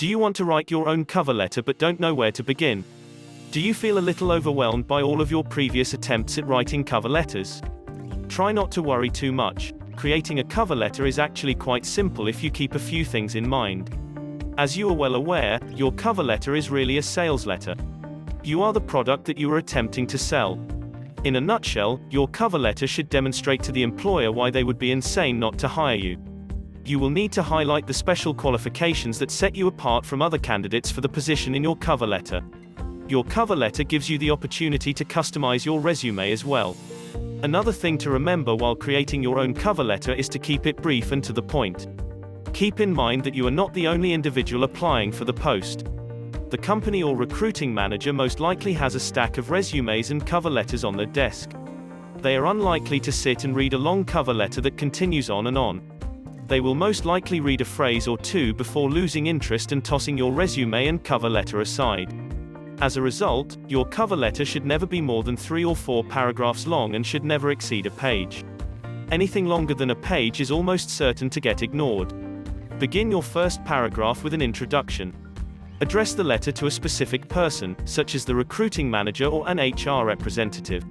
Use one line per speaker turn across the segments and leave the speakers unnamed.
Do you want to write your own cover letter but don't know where to begin? Do you feel a little overwhelmed by all of your previous attempts at writing cover letters? Try not to worry too much. Creating a cover letter is actually quite simple if you keep a few things in mind. As you are well aware, your cover letter is really a sales letter. You are the product that you are attempting to sell. In a nutshell, your cover letter should demonstrate to the employer why they would be insane not to hire you. You will need to highlight the special qualifications that set you apart from other candidates for the position in your cover letter. Your cover letter gives you the opportunity to customize your resume as well. Another thing to remember while creating your own cover letter is to keep it brief and to the point. Keep in mind that you are not the only individual applying for the post. The company or recruiting manager most likely has a stack of resumes and cover letters on their desk. They are unlikely to sit and read a long cover letter that continues on and on. They will most likely read a phrase or two before losing interest and tossing your resume and cover letter aside. As a result, your cover letter should never be more than 3 or 4 paragraphs long and should never exceed a page. Anything longer than a page is almost certain to get ignored. Begin your first paragraph with an introduction. Address the letter to a specific person, such as the recruiting manager or an HR representative.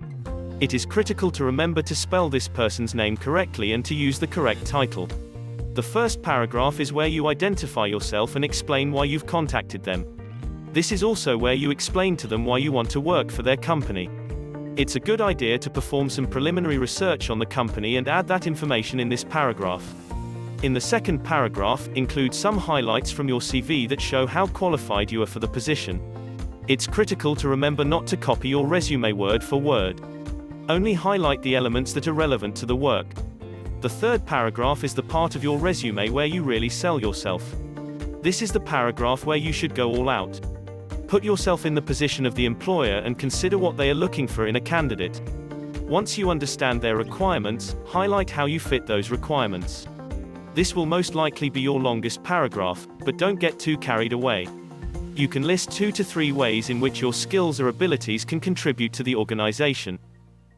It is critical to remember to spell this person's name correctly and to use the correct title. The first paragraph is where you identify yourself and explain why you've contacted them. This is also where you explain to them why you want to work for their company. It's a good idea to perform some preliminary research on the company and add that information in this paragraph. In the second paragraph, include some highlights from your CV that show how qualified you are for the position. It's critical to remember not to copy your resume word for word. Only highlight the elements that are relevant to the work. The third paragraph is the part of your resume where you really sell yourself. This is the paragraph where you should go all out. Put yourself in the position of the employer and consider what they are looking for in a candidate. Once you understand their requirements, highlight how you fit those requirements. This will most likely be your longest paragraph, but don't get too carried away. You can list 2 to 3 ways in which your skills or abilities can contribute to the organization.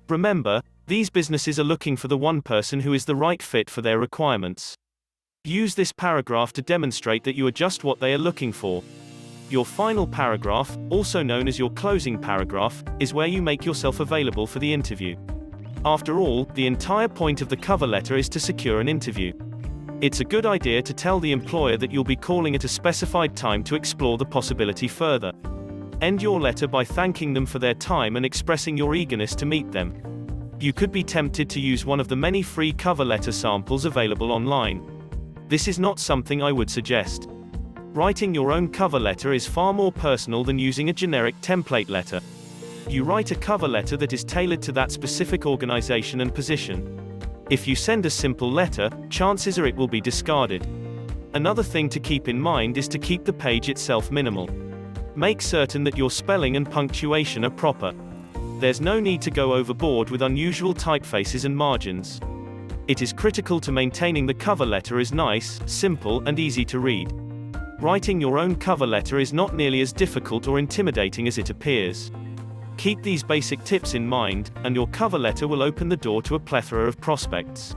Remember, these businesses are looking for the one person who is the right fit for their requirements. Use this paragraph to demonstrate that you are just what they are looking for. Your final paragraph, also known as your closing paragraph, is where you make yourself available for the interview. After all, the entire point of the cover letter is to secure an interview. It's a good idea to tell the employer that you'll be calling at a specified time to explore the possibility further. End your letter by thanking them for their time and expressing your eagerness to meet them. You could be tempted to use one of the many free cover letter samples available online. This is not something I would suggest. Writing your own cover letter is far more personal than using a generic template letter. You write a cover letter that is tailored to that specific organization and position. If you send a simple letter, chances are it will be discarded. Another thing to keep in mind is to keep the page itself minimal. Make certain that your spelling and punctuation are proper. There's no need to go overboard with unusual typefaces and margins. It is critical to maintaining the cover letter is nice, simple, and easy to read. Writing your own cover letter is not nearly as difficult or intimidating as it appears. Keep these basic tips in mind, and your cover letter will open the door to a plethora of prospects.